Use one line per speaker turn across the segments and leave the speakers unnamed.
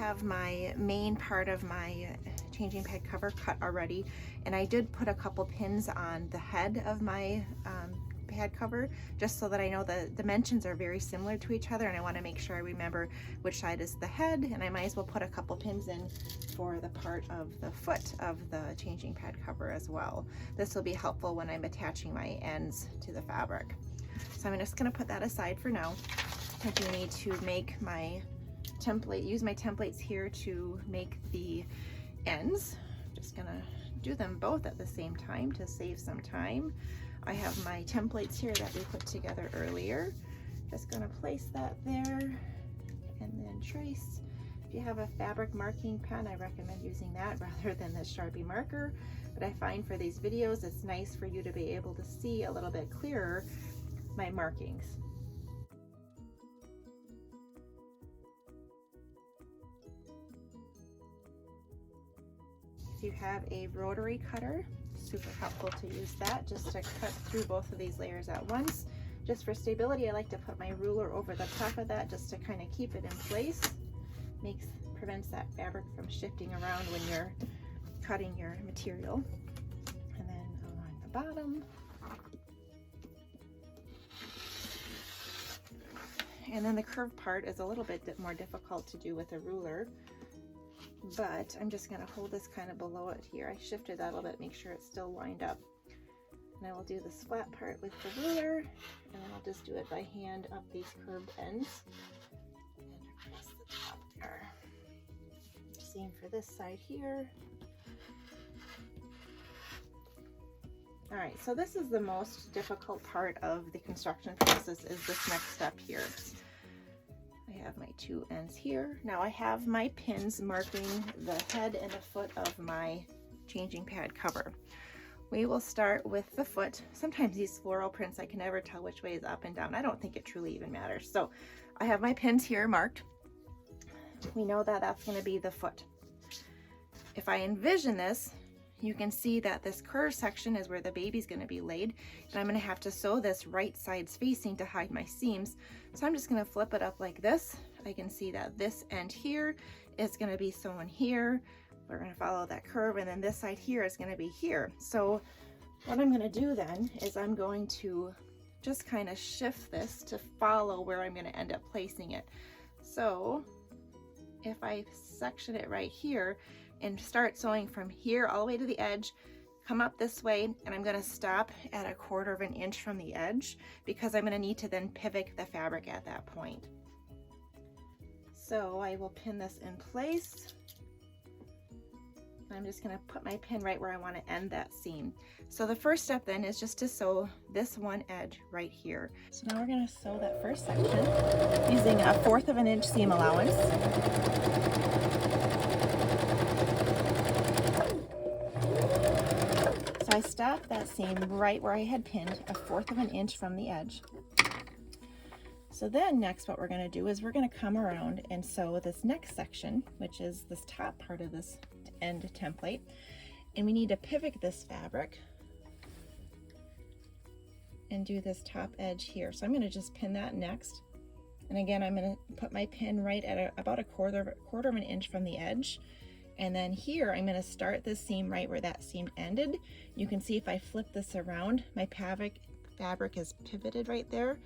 have my main part of my changing pad cover cut already, and I did put a couple pins on the head of my pad cover just so that I know the dimensions are very similar to each other, and I want to make sure I remember which side is the head, and I might as well put a couple pins in for the part of the foot of the changing pad cover as well. This will be helpful when I'm attaching my ends to the fabric. So I'm just going to put that aside for now. I do need to make my template, use my templates here to make the ends. I'm just gonna do them both at the same time to save some time. I have my templates here that we put together earlier. Just gonna place that there and then trace. If you have a fabric marking pen, I recommend using that rather than the Sharpie marker. But I find for these videos, it's nice for you to be able to see a little bit clearer my markings. If you have a rotary cutter, super helpful to use that just to cut through both of these layers at once. Just for stability, I like to put my ruler over the top of that just to kind of keep it in place. Prevents that fabric from shifting around when you're cutting your material. And then along the bottom. And then the curved part is a little bit more difficult to do with a ruler, but I'm just going to hold this kind of below it here. I shifted that a little bit, make sure it's still lined up. And I will do this flat part with the ruler, and then I'll just do it by hand up these curved ends and across the top there. Same for this side here. All right, so this is the most difficult part of the construction process, is this next step here. I have my two ends here. Now I have my pins marking the head and the foot of my changing pad cover. We will start with the foot. Sometimes these floral prints, I can never tell which way is up and down. I don't think it truly even matters. So I have my pins here marked. We know that that's going to be the foot. If I envision this, you can see that this curved section is where the baby's going to be laid, and I'm going to have to sew this right sides facing to hide my seams. So I'm just going to flip it up like this. I can see that this end here is going to be sewn here. We're going to follow that curve, and then this side here is going to be here. So what I'm going to do then is I'm going to just kind of shift this to follow where I'm going to end up placing it. So if I section it right here and start sewing from here all the way to the edge, come up this way, and I'm going to stop at 1/4 of an inch from the edge because I'm going to need to then pivot the fabric at that point. So I will pin this in place. I'm just going to put my pin right where I want to end that seam. So the first step then is just to sew this one edge right here. So now we're going to sew that first section using 1/4 of an inch seam allowance. So I stopped that seam right where I had pinned 1/4 of an inch from the edge. So then next what we're going to do is we're going to come around and sew this next section, which is this top part of this end template, and we need to pivot this fabric and do this top edge here. So I'm going to just pin that next, and again I'm going to put my pin right at about 1/4 of an inch from the edge, and then here I'm going to start this seam right where that seam ended. You can see if I flip this around, my fabric is pivoted right there,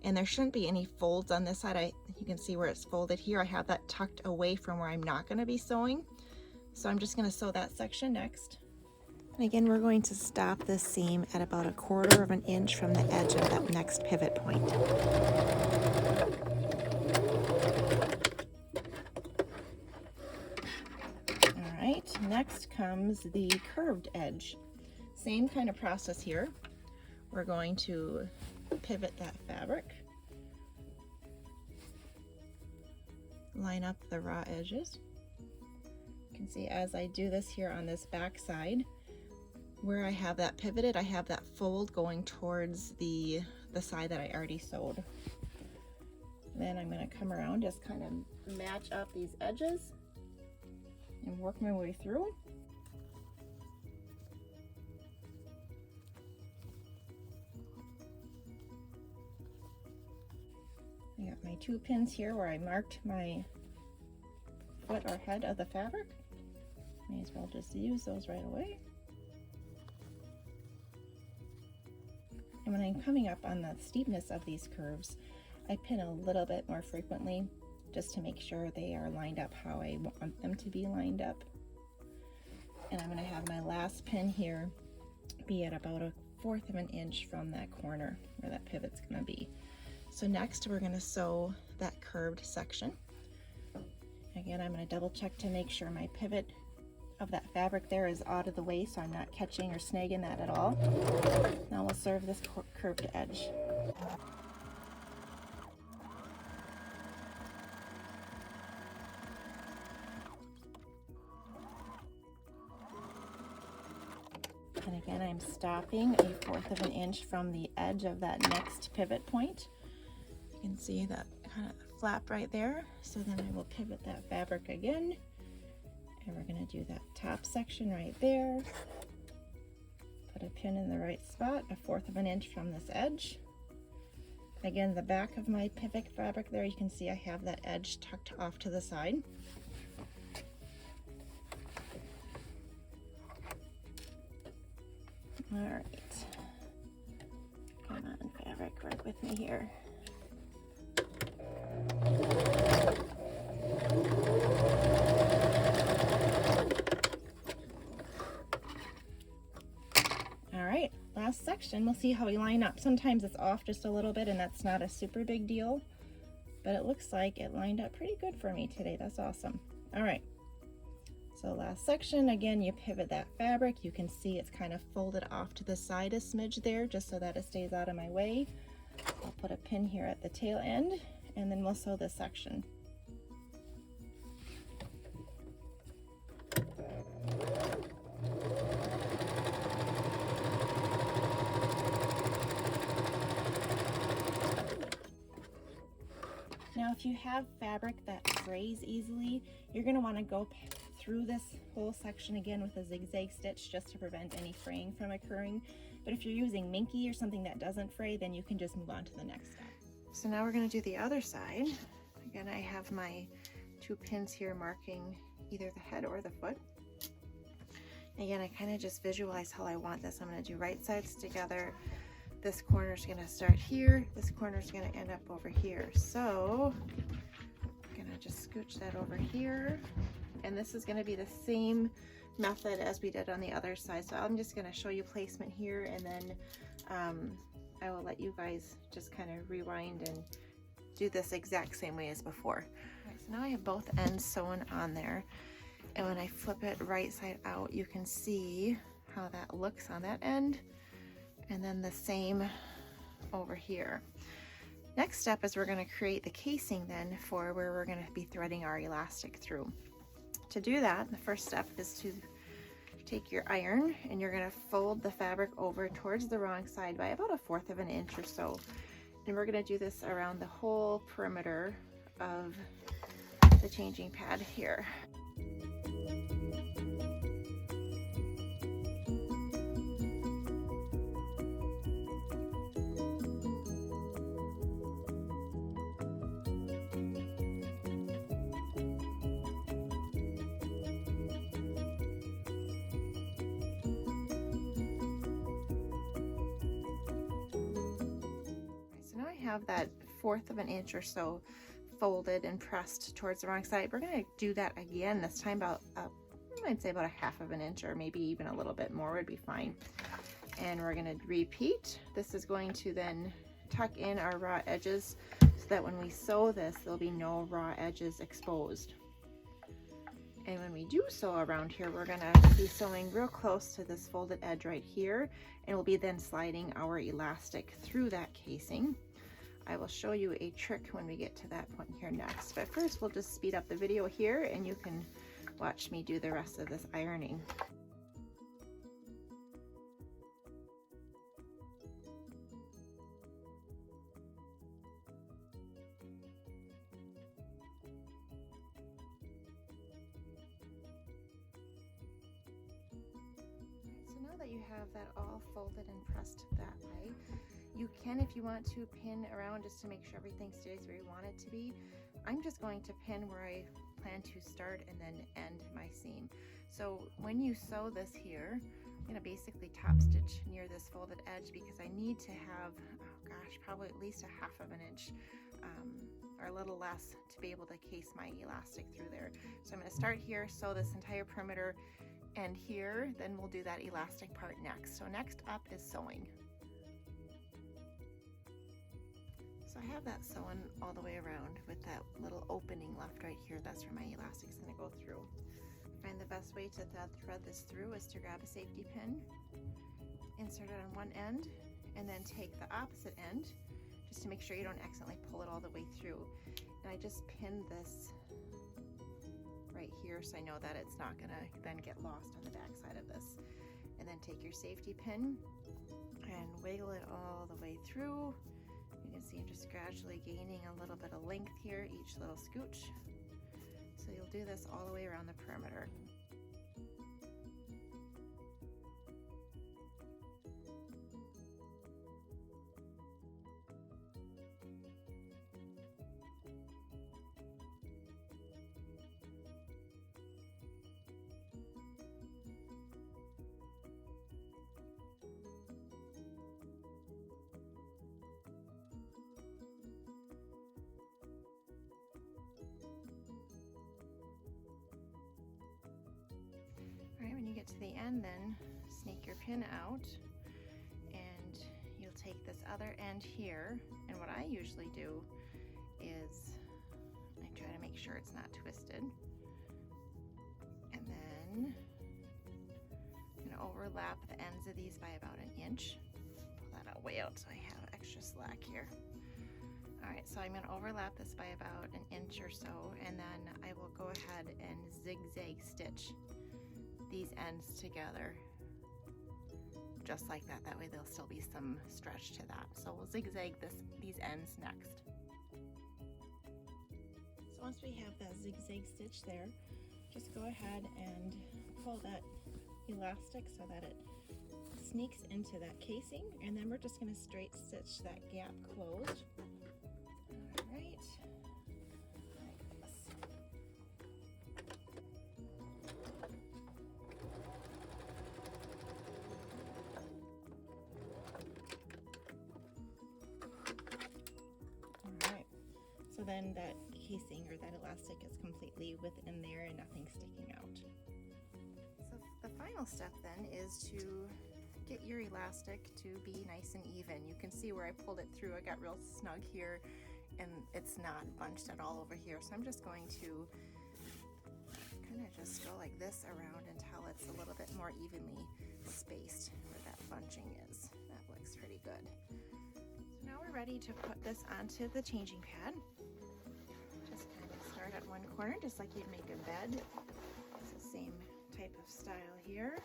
and there shouldn't be any folds on this side. You can see where it's folded here. I have that tucked away from where I'm not going to be sewing. So I'm just going to sew that section next. And again, we're going to stop this seam at about 1/4 of an inch from the edge of that next pivot point. All right, next comes the curved edge. Same kind of process here. We're going to pivot that fabric, line up the raw edges. You can see as I do this here on this back side, where I have that pivoted, I have that fold going towards the side that I already sewed. Then I'm going to come around, just kind of match up these edges and work my way through. I got my two pins here where I marked my foot or head of the fabric. May as well just use those right away. And when I'm coming up on the steepness of these curves, I pin a little bit more frequently just to make sure they are lined up how I want them to be lined up. And I'm going to have my last pin here be at about 1/4 of an inch from that corner where that pivot's going to be. So next we're going to sew that curved section. Again, I'm going to double check to make sure my pivot of that fabric there is out of the way so I'm not catching or snagging that at all. Now we'll serve this curved edge. And again, I'm stopping 1/4 of an inch from the edge of that next pivot point. You can see that kind of flap right there. So then I will pivot that fabric again. And we're going to do that top section right there. Put a pin in the right spot, 1/4 of an inch from this edge. Again, the back of my pivot fabric there, you can see I have that edge tucked off to the side. All right. Come on, fabric, work with me here. Last section, we'll see how we line up. Sometimes it's off just a little bit and that's not a super big deal, but it looks like it lined up pretty good for me today. That's awesome. All right, so last section, again, you pivot that fabric. You can see it's kind of folded off to the side a smidge there just so that it stays out of my way. I'll put a pin here at the tail end and then we'll sew this section. Now, if you have fabric that frays easily, you're going to want to go through this whole section again with a zigzag stitch just to prevent any fraying from occurring. But if you're using minky or something that doesn't fray, then you can just move on to the next step. So now we're going to do the other side. Again, I have my 2 pins here marking either the head or the foot. Again, I kind of just visualize how I want this. I'm going to do right sides together. This corner is going to start here. This corner is going to end up over here. So I'm going to just scooch that over here. And this is going to be the same method as we did on the other side. So I'm just going to show you placement here, and then I will let you guys just kind of rewind and do this exact same way as before. All right, so now I have both ends sewn on there. And when I flip it right side out, you can see how that looks on that end. And then the same over here. Next step is we're going to create the casing then for where we're going to be threading our elastic through. To do that, the first step is to take your iron and you're going to fold the fabric over towards the wrong side by about 1/4 of an inch or so. And we're going to do this around the whole perimeter of the changing pad here. Have that 1/4 of an inch or so folded and pressed towards the wrong side. We're going to do that again, this time about I'd say about 1/2 of an inch, or maybe even a little bit more would be fine. And we're going to repeat. This is going to then tuck in our raw edges so that when we sew this, there'll be no raw edges exposed. And when we do sew around here, we're going to be sewing real close to this folded edge right here, and we'll be then sliding our elastic through that casing. I will show you a trick when we get to that point here next, but first we'll just speed up the video here and you can watch me do the rest of this ironing. So now that you have that all folded and pressed that way, you can, if you want to, pin around just to make sure everything stays where you want it to be. I'm just going to pin where I plan to start and then end my seam. So when you sew this here, I'm gonna basically top stitch near this folded edge because I need to have, oh gosh, probably at least a 1/2 inch or a little less to be able to case my elastic through there. So I'm gonna start here, sew this entire perimeter, and here, then we'll do that elastic part next. So next up is sewing. So I have that sewn all the way around with that little opening left right here. That's where my elastic's gonna go through. I find the best way to thread this through is to grab a safety pin, insert it on one end, and then take the opposite end, just to make sure you don't accidentally pull it all the way through. And I just pin this right here so I know that it's not gonna then get lost on the back side of this. And then take your safety pin and wiggle it all the way through. You can see I'm just gradually gaining a little bit of length here, each little scooch. So you'll do this all the way around the perimeter. All right, when you get to the end, then snake your pin out and you'll take this other end here. And what I usually do is I try to make sure it's not twisted. And then I'm gonna overlap the ends of these by about 1 inch. Pull that out way out so I have extra slack here. All right, so I'm gonna overlap this by about 1 inch or so, and then I will go ahead and zigzag stitch these ends together just like that. That way there'll still be some stretch to that. So we'll zigzag these ends next. So once we have that zigzag stitch there, just go ahead and pull that elastic so that it sneaks into that casing, and then we're just going to straight stitch that gap closed. All right. So then that casing or that elastic is completely within there and nothing sticking out. So the final step then is to get your elastic to be nice and even. You can see where I pulled it through. I got real snug here and it's not bunched at all over here. So I'm just going to kind of just go like this around until it's a little bit more evenly spaced where that bunching is. That looks pretty good. So now we're ready to put this onto the changing pad. Just kind of start at one corner, just like you'd make a bed. It's the same type of style here.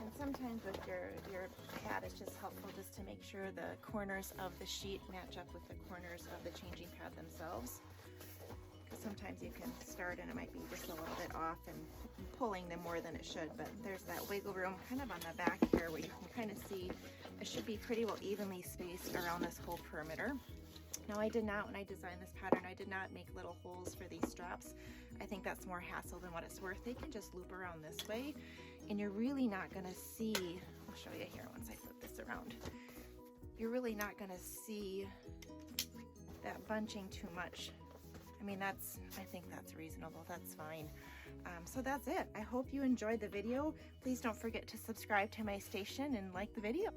And sometimes with your pad, it's just helpful just to make sure the corners of the sheet match up with the corners of the changing pad themselves. Because sometimes you can start and it might be just a little bit off and pulling them more than it should, but there's that wiggle room kind of on the back here where you can kind of see it should be pretty well evenly spaced around this whole perimeter. Now I did not, when I designed this pattern, I did not make little holes for these straps. I think that's more hassle than what it's worth. They can just loop around this way and you're really not gonna see, I'll show you here once I flip this around. You're really not gonna see that bunching too much. I mean, I think that's reasonable, that's fine. So that's it. I hope you enjoyed the video. Please don't forget to subscribe to my station and like the video.